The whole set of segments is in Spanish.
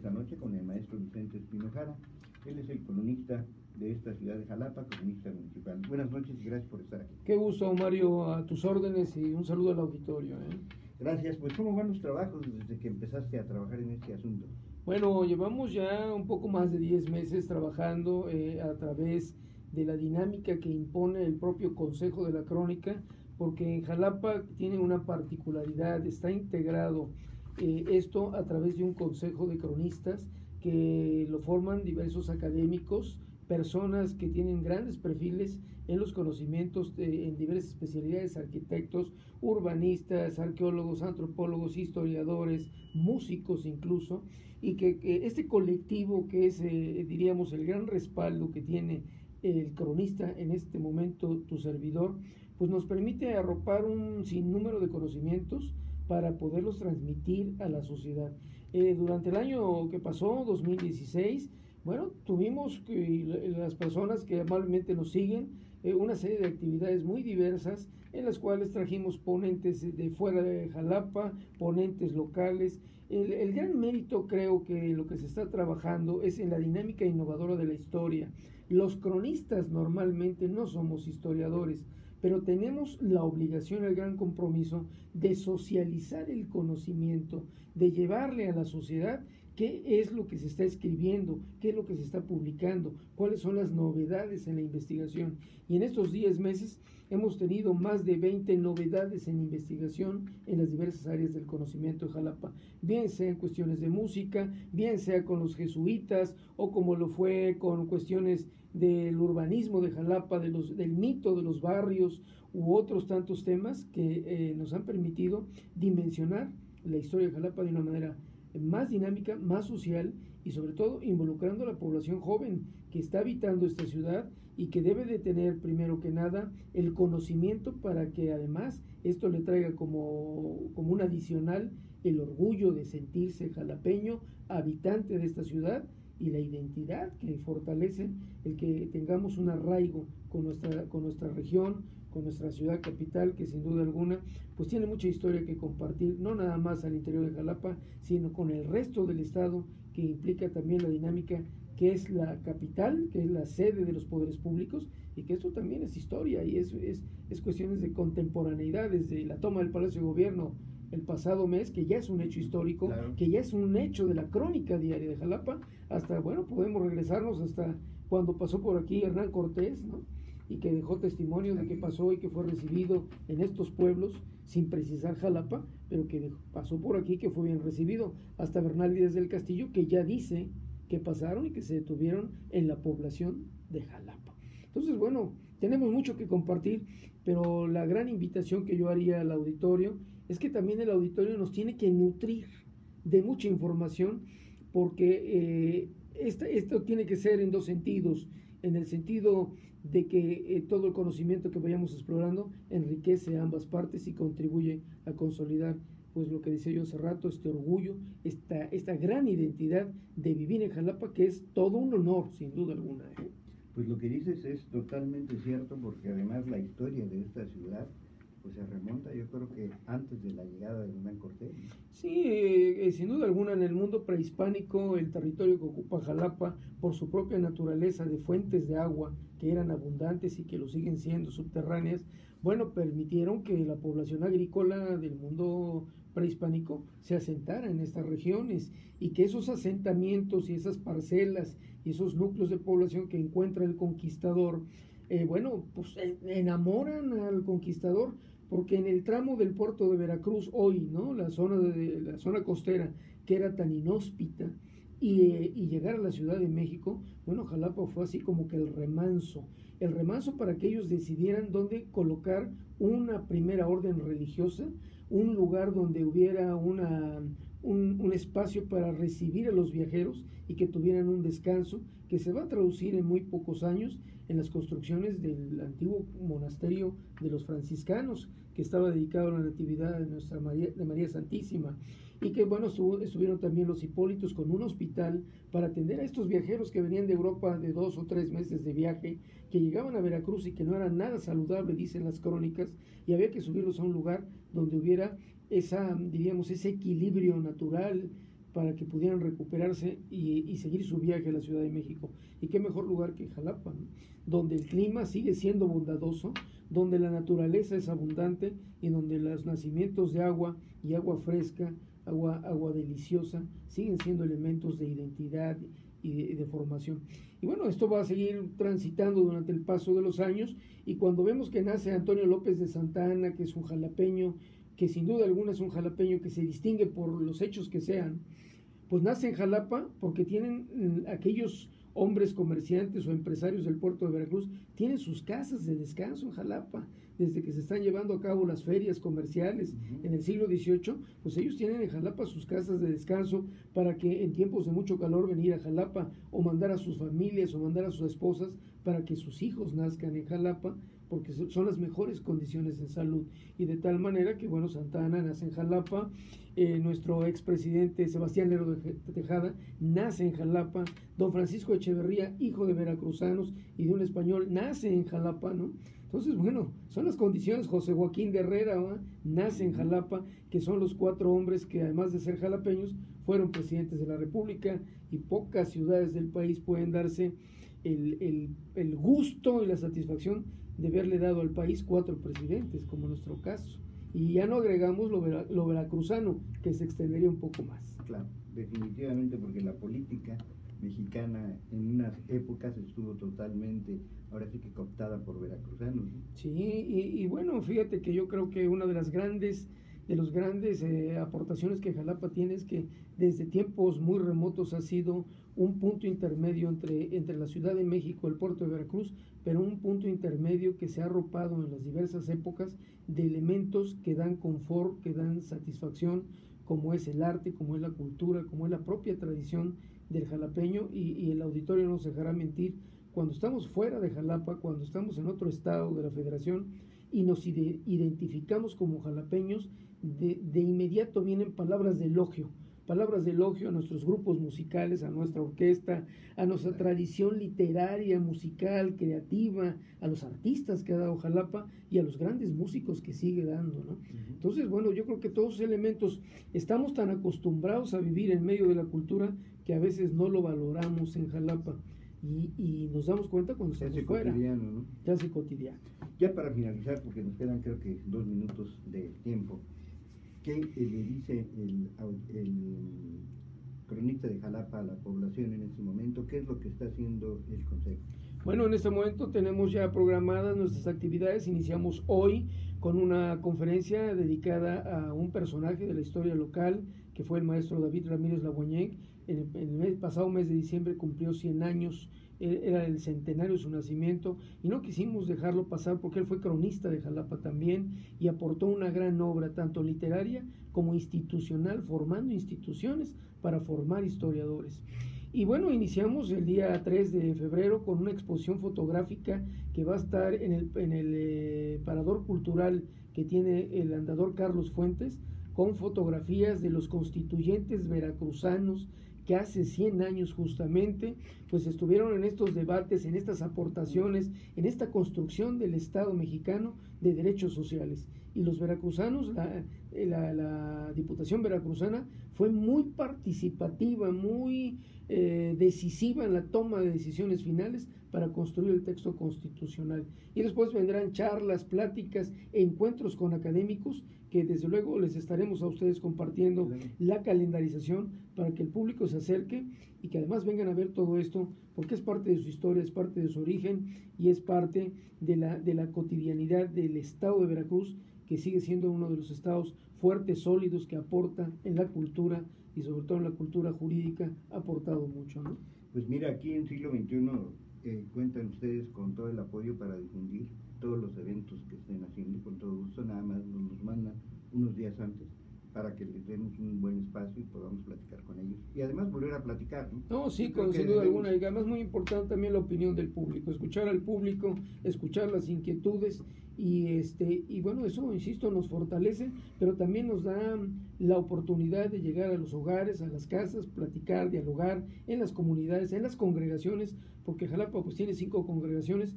esta noche con el maestro Vicente Espinojara. Él es el columnista de esta ciudad de Jalapa, columnista municipal. Buenas noches y gracias por estar aquí. Qué gusto, Mario, a tus órdenes y un saludo al auditorio. Gracias. Pues, ¿cómo van los trabajos desde que empezaste a trabajar en este asunto? Bueno, llevamos ya un poco más de 10 meses trabajando a través de la dinámica que impone el propio Consejo de la Crónica, porque en Jalapa tiene una particularidad, está integrado esto a través de un consejo de cronistas que lo forman diversos académicos, personas que tienen grandes perfiles en los conocimientos en diversas especialidades, arquitectos, urbanistas, arqueólogos, antropólogos, historiadores, músicos incluso, y que este colectivo que es, diríamos, el gran respaldo que tiene el cronista en este momento, tu servidor, pues nos permite arropar un sinnúmero de conocimientos para poderlos transmitir a la sociedad. Durante el año que pasó, 2016, bueno, tuvimos las personas que amablemente nos siguen una serie de actividades muy diversas en las cuales trajimos ponentes de fuera de Jalapa, ponentes locales. El gran mérito, creo que lo que se está trabajando es en la dinámica innovadora de la historia. Los cronistas normalmente no somos historiadores, pero tenemos la obligación, el gran compromiso de socializar el conocimiento, de llevarle a la sociedad qué es lo que se está escribiendo, qué es lo que se está publicando, cuáles son las novedades en la investigación. Y en estos 10 meses hemos tenido más de 20 novedades en investigación en las diversas áreas del conocimiento de Jalapa, bien sea en cuestiones de música, bien sea con los jesuitas o como lo fue con cuestiones del urbanismo de Jalapa, del mito de los barrios u otros tantos temas que nos han permitido dimensionar la historia de Jalapa de una manera más dinámica, más social y sobre todo involucrando a la población joven que está habitando esta ciudad y que debe de tener primero que nada el conocimiento para que además esto le traiga como un adicional el orgullo de sentirse jalapeño, habitante de esta ciudad, y la identidad que fortalece el que tengamos un arraigo con nuestra región, con nuestra ciudad capital, que sin duda alguna pues tiene mucha historia que compartir, no nada más al interior de Jalapa, sino con el resto del estado, que implica también la dinámica que es la capital, que es la sede de los poderes públicos, y que esto también es historia y es cuestiones de contemporaneidad, desde la toma del Palacio de Gobierno el pasado mes, que ya es un hecho histórico, claro, que ya es un hecho de la crónica diaria de Jalapa, hasta, bueno, podemos regresarnos hasta cuando pasó por aquí Hernán Cortés, ¿no? Y que dejó testimonio de que pasó y que fue recibido en estos pueblos, sin precisar Jalapa, pero que pasó por aquí, que fue bien recibido, hasta Bernal Díaz del Castillo, que ya dice que pasaron y que se detuvieron en la población de Jalapa. Entonces, bueno, tenemos mucho que compartir, pero la gran invitación que yo haría al auditorio es que también el auditorio nos tiene que nutrir de mucha información, porque esto tiene que ser en dos sentidos: en el sentido de que todo el conocimiento que vayamos explorando enriquece a ambas partes y contribuye a consolidar, pues lo que decía yo hace rato, este orgullo, esta gran identidad de vivir en Jalapa, que es todo un honor, sin duda alguna. Pues lo que dices es totalmente cierto, porque además la historia de esta ciudad pues se remonta, yo creo que antes de la llegada de Hernán Cortés. Sí, sin duda alguna, en el mundo prehispánico, el territorio que ocupa Jalapa, por su propia naturaleza de fuentes de agua que eran abundantes y que lo siguen siendo, subterráneas, bueno, permitieron que la población agrícola del mundo prehispánico se asentara en estas regiones, y que esos asentamientos y esas parcelas y esos núcleos de población que encuentra el conquistador, bueno, pues enamoran al conquistador, porque en el tramo del puerto de Veracruz hoy, ¿no? La zona costera, que era tan inhóspita, y llegar a la Ciudad de México, bueno, Jalapa fue así como que el remanso para que ellos decidieran dónde colocar una primera orden religiosa, un lugar donde hubiera un espacio para recibir a los viajeros y que tuvieran un descanso, que se va a traducir en muy pocos años en las construcciones del antiguo monasterio de los franciscanos, que estaba dedicado a la Natividad de María Santísima, y que, bueno, estuvieron también los Hipólitos con un hospital para atender a estos viajeros que venían de Europa de 2 o 3 meses de viaje, que llegaban a Veracruz y que no era nada saludable, dicen las crónicas, y había que subirlos a un lugar donde hubiera diríamos, ese equilibrio natural, para que pudieran recuperarse y seguir su viaje a la Ciudad de México. Y qué mejor lugar que Jalapa, ¿no? Donde el clima sigue siendo bondadoso, donde la naturaleza es abundante y donde los nacimientos de agua y agua fresca, agua deliciosa, siguen siendo elementos de identidad y de formación. Y bueno, esto va a seguir transitando durante el paso de los años, y cuando vemos que nace Antonio López de Santa Anna, que es un jalapeño, que sin duda alguna es un jalapeño que se distingue por los hechos que sean, pues nace en Jalapa porque tienen aquellos hombres comerciantes o empresarios del puerto de Veracruz, tienen sus casas de descanso en Jalapa, desde que se están llevando a cabo las ferias comerciales en el siglo XVIII, pues ellos tienen en Jalapa sus casas de descanso para que en tiempos de mucho calor venir a Jalapa o mandar a sus familias o mandar a sus esposas para que sus hijos nazcan en Jalapa, porque son las mejores condiciones en salud. Y de tal manera que, bueno, Santa Anna nace en Jalapa, nuestro expresidente Sebastián Lerdo de Tejada nace en Jalapa, don Francisco Echeverría, hijo de veracruzanos y de un español, nace en Jalapa, ¿no? Entonces, bueno, son las condiciones. José Joaquín de Herrera, ¿no?, nace en Jalapa, que son los 4 hombres que, además de ser jalapeños, fueron presidentes de la República, y pocas ciudades del país pueden darse el gusto y la satisfacción de haberle dado al país 4 presidentes, como nuestro caso. Y ya no agregamos lo veracruzano, que se extendería un poco más. Claro, definitivamente, porque la política mexicana en unas épocas estuvo totalmente, ahora sí que cooptada por veracruzanos, ¿no? Sí, y bueno, fíjate que yo creo que una de las grandes aportaciones que Jalapa tiene es que desde tiempos muy remotos ha sido un punto intermedio entre la Ciudad de México y el puerto de Veracruz, pero un punto intermedio que se ha arropado en las diversas épocas de elementos que dan confort, que dan satisfacción, como es el arte, como es la cultura, como es la propia tradición del jalapeño, y el auditorio no se dejará mentir. Cuando estamos fuera de Jalapa, cuando estamos en otro estado de la federación y nos identificamos como jalapeños, de inmediato vienen palabras de elogio a nuestros grupos musicales, a nuestra orquesta, a nuestra tradición literaria, musical, creativa, a los artistas que ha dado Jalapa y a los grandes músicos que sigue dando, ¿no? Entonces, bueno, yo creo que todos esos elementos, estamos tan acostumbrados a vivir en medio de la cultura que a veces no lo valoramos en Jalapa, y nos damos cuenta cuando estamos fuera. Cotidiano, ¿no? Se hace cotidiano. Ya para finalizar, porque nos quedan creo que 2 minutos de tiempo, ¿qué le dice el cronista de Jalapa a la población en este momento? ¿Qué es lo que está haciendo el Consejo? Bueno, en este momento tenemos ya programadas nuestras actividades. Iniciamos hoy con una conferencia dedicada a un personaje de la historia local, que fue el maestro David Ramírez Laguañec. En el pasado mes de diciembre cumplió 100 años, era el centenario de su nacimiento, y no quisimos dejarlo pasar porque él fue cronista de Jalapa también y aportó una gran obra, tanto literaria como institucional, formando instituciones para formar historiadores. Y bueno, iniciamos el día 3 de febrero con una exposición fotográfica que va a estar en el parador cultural que tiene el andador Carlos Fuentes, con fotografías de los constituyentes veracruzanos que hace 100 años justamente pues estuvieron en estos debates, en estas aportaciones, en esta construcción del Estado mexicano de derechos sociales. Y los veracruzanos, la Diputación Veracruzana fue muy participativa, muy decisiva en la toma de decisiones finales para construir el texto constitucional. Y después vendrán charlas, pláticas e encuentros con académicos, que desde luego les estaremos a ustedes compartiendo la calendarización para que el público se acerque y que además vengan a ver todo esto, porque es parte de su historia, es parte de su origen y es parte de la cotidianidad del estado de Veracruz, que sigue siendo uno de los estados fuertes, sólidos, que aporta en la cultura y sobre todo en la cultura jurídica, ha aportado mucho, ¿no? Pues mira, aquí en Siglo XXI cuentan ustedes con todo el apoyo para difundir todos los eventos que estén haciendo, con todo gusto. Nada más nos mandan unos días antes para que les demos un buen espacio y podamos platicar con ellos y además volver a platicar, ¿no? No, sí, sin duda alguna, y además muy importante también la opinión del público, escuchar al público, escuchar las inquietudes, y bueno, eso, insisto, nos fortalece, pero también nos da la oportunidad de llegar a los hogares, a las casas, platicar, dialogar en las comunidades, en las congregaciones, porque Jalapa pues tiene 5 congregaciones,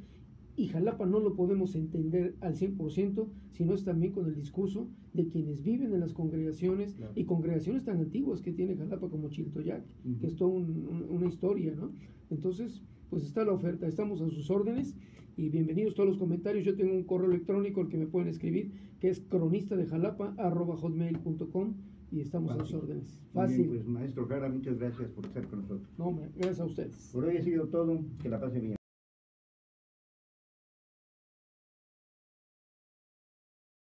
Y Jalapa no lo podemos entender al 100%, sino es también con el discurso de quienes viven en las congregaciones, claro, y congregaciones tan antiguas que tiene Jalapa como Chiltoyac, que es toda una historia, ¿no? Entonces, pues está la oferta, estamos a sus órdenes y bienvenidos todos los comentarios. Yo tengo un correo electrónico al que me pueden escribir, que es cronistadejalapa@hotmail.com, y estamos a sus órdenes. Fácil. Bien, pues maestro Jara, muchas gracias por estar con nosotros. No, gracias a ustedes. Por hoy ha sido todo, que la pase bien.